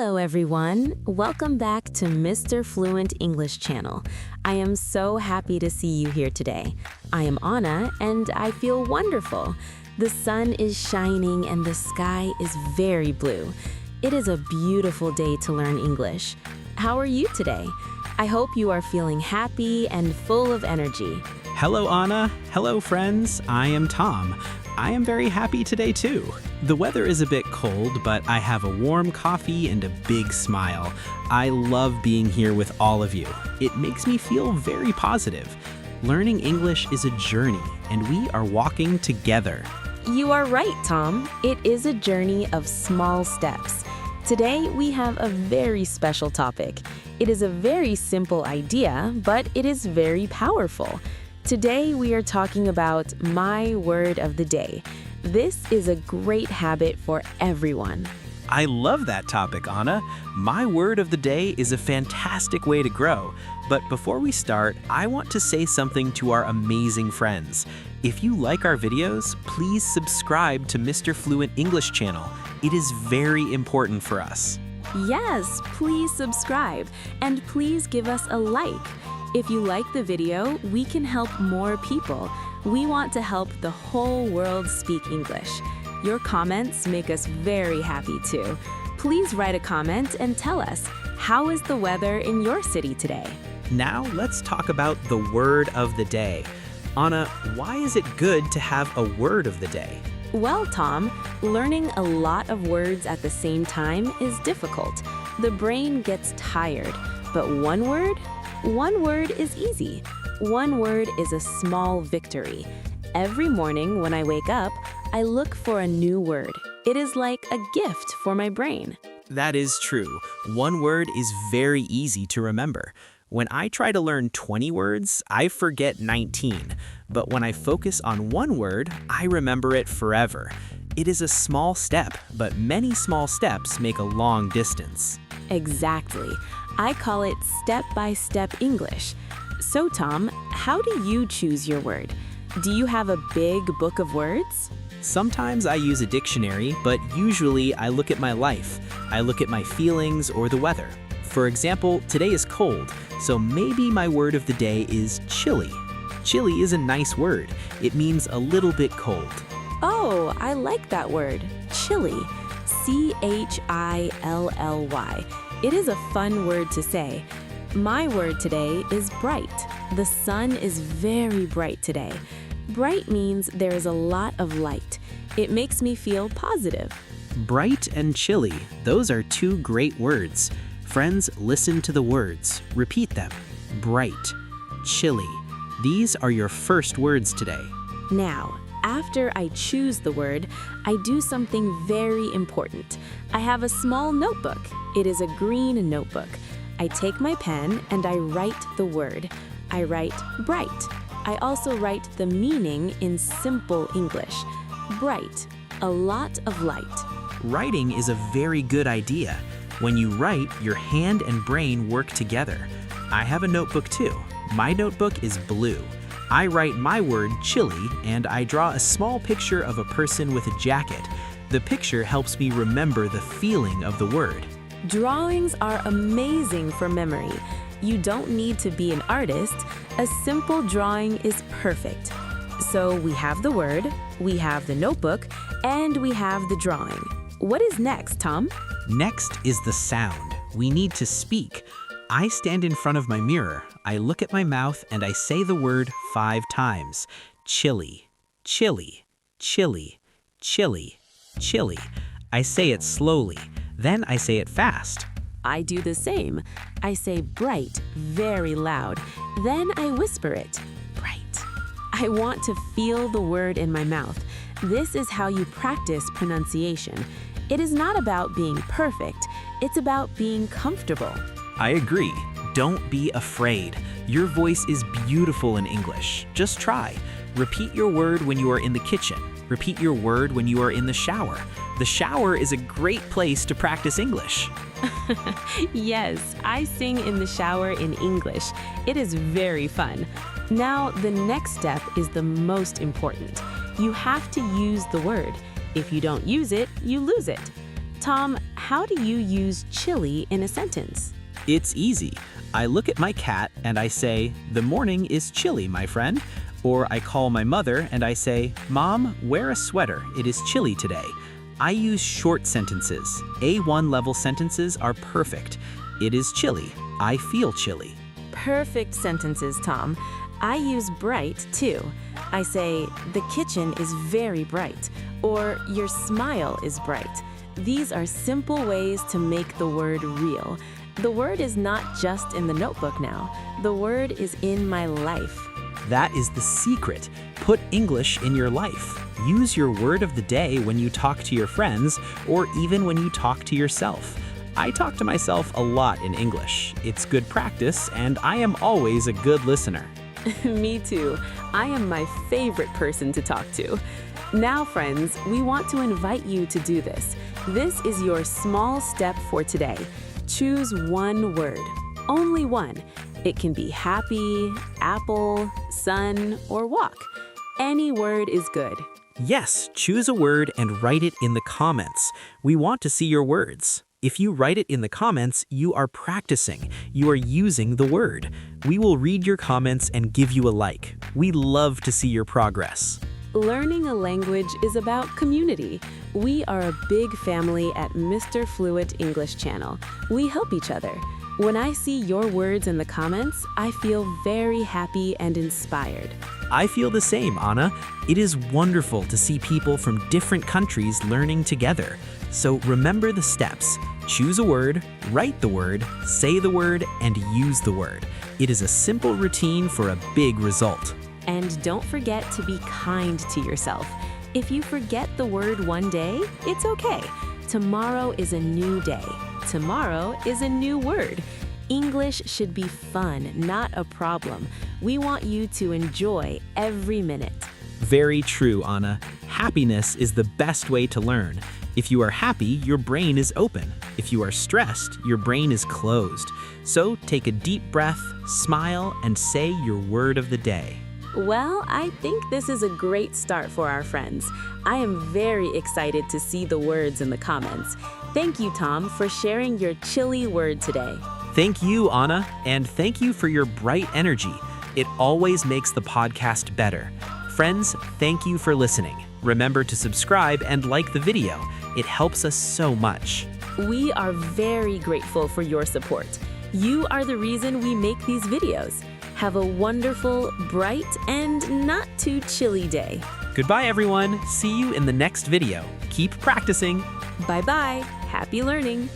Hello everyone, welcome back to Mr. Fluent English Channel. I am so happy to see you here today. I am Anna and I feel wonderful. The sun is shining and the sky is very blue. It is a beautiful day to learn English. How are you today? I hope you are feeling happy and full of energy. Hello, Anna. Hello, friends. I am Tom. I am very happy today, too. The weather is a bit cold, but I have a warm coffee and a big smile. I love being here with all of you. It makes me feel very positive. Learning English is a journey, and we are walking together. You are right, Tom. It is a journey of small steps. Today, we have a very special topic. It is a very simple idea, but it is very powerful. Today, we are talking about my word of the day. This is a great habit for everyone. I love that topic, Anna. My word of the day is a fantastic way to grow. But before we start, I want to say something to our amazing friends. If you like our videos, please subscribe to Mr. Fluent English Channel. It is very important for us. Yes, please subscribe and please give us a like. If you like the video, we can help more people. We want to help the whole world speak English. Your comments make us very happy too. Please write a comment and tell us, how is the weather in your city today? Now let's talk about the word of the day. Anna, why is it good to have a word of the day? Well, Tom, learning a lot of words at the same time is difficult. The brain gets tired, but one word is easy. One word is a small victory. Every morning when I wake up, I look for a new word. It is like a gift for my brain. That is true. One word is very easy to remember. When I try to learn 20 words, I forget 19. But when I focus on one word, I remember it forever. It is a small step, but many small steps make a long distance. Exactly. I call it step-by-step English. So, Tom, how do you choose your word? Do you have a big book of words? Sometimes I use a dictionary, but usually I look at my life. I look at my feelings or the weather. For example, today is cold, so maybe my word of the day is chilly. Chilly is a nice word. It means a little bit cold. Oh, I like that word, chilly. C-H-I-L-L-Y. It is a fun word to say. My word today is bright. The sun is very bright today. Bright means there is a lot of light. It makes me feel positive. Bright and chilly, those are two great words. Friends, listen to the words. Repeat them. Bright, chilly. These are your first words today. Now, after I choose the word, I do something very important. I have a small notebook. It is a green notebook. I take my pen and I write the word. I write bright. I also write the meaning in simple English. Bright, a lot of light. Writing is a very good idea. When you write, your hand and brain work together. I have a notebook too. My notebook is blue. I write my word chilly and I draw a small picture of a person with a jacket. The picture helps me remember the feeling of the word. Drawings are amazing for memory. You don't need to be an artist. A simple drawing is perfect. So we have the word, we have the notebook, and we have the drawing. What is next, Tom? Next is the sound. We need to speak. I stand in front of my mirror. I look at my mouth and I say the word 5 times. Chilly, chilly, chilly, chilly, chilly. I say it slowly. Then I say it fast. I do the same. I say bright very loud. Then I whisper it. Bright. I want to feel the word in my mouth. This is how you practice pronunciation. It is not about being perfect. It's about being comfortable. I agree. Don't be afraid. Your voice is beautiful in English. Just try. Repeat your word when you are in the kitchen. Repeat your word when you are in the shower. The shower is a great place to practice English. Yes, I sing in the shower in English. It is very fun. Now, the next step is the most important. You have to use the word. If you don't use it, you lose it. Tom, how do you use chilly in a sentence? It's easy. I look at my cat and I say, "The morning is chilly, my friend." Or I call my mother and I say, "Mom, wear a sweater. It is chilly today." I use short sentences. A1 level sentences are perfect. It is chilly. I feel chilly. Perfect sentences, Tom. I use bright too. I say, "The kitchen is very bright," or "Your smile is bright." These are simple ways to make the word real. The word is not just in the notebook now. The word is in my life. That is the secret. Put English in your life. Use your word of the day when you talk to your friends or even when you talk to yourself. I talk to myself a lot in English. It's good practice, and I am always a good listener. Me too. I am my favorite person to talk to. Now, friends, we want to invite you to do this. This is your small step for today. Choose one word, only one. It can be happy, apple, sun, or walk. Any word is good. Yes, choose a word and write it in the comments. We want to see your words. If you write it in the comments, you are practicing. You are using the word. We will read your comments and give you a like. We love to see your progress. Learning a language is about community. We are a big family at Mr. Fluent English Channel. We help each other. When I see your words in the comments, I feel very happy and inspired. I feel the same, Anna. It is wonderful to see people from different countries learning together. So remember the steps. Choose a word, write the word, say the word, and use the word. It is a simple routine for a big result. And don't forget to be kind to yourself. If you forget the word one day, it's okay. Tomorrow is a new day. Tomorrow is a new word. English should be fun, not a problem. We want you to enjoy every minute. Very true, Anna. Happiness is the best way to learn. If you are happy, your brain is open. If you are stressed, your brain is closed. So take a deep breath, smile, and say your word of the day. Well, I think this is a great start for our friends. I am very excited to see the words in the comments. Thank you, Tom, for sharing your chilly word today. Thank you, Anna, and thank you for your bright energy. It always makes the podcast better. Friends, thank you for listening. Remember to subscribe and like the video. It helps us so much. We are very grateful for your support. You are the reason we make these videos. Have a wonderful, bright, and not too chilly day. Goodbye, everyone. See you in the next video. Keep practicing. Bye-bye. Happy learning.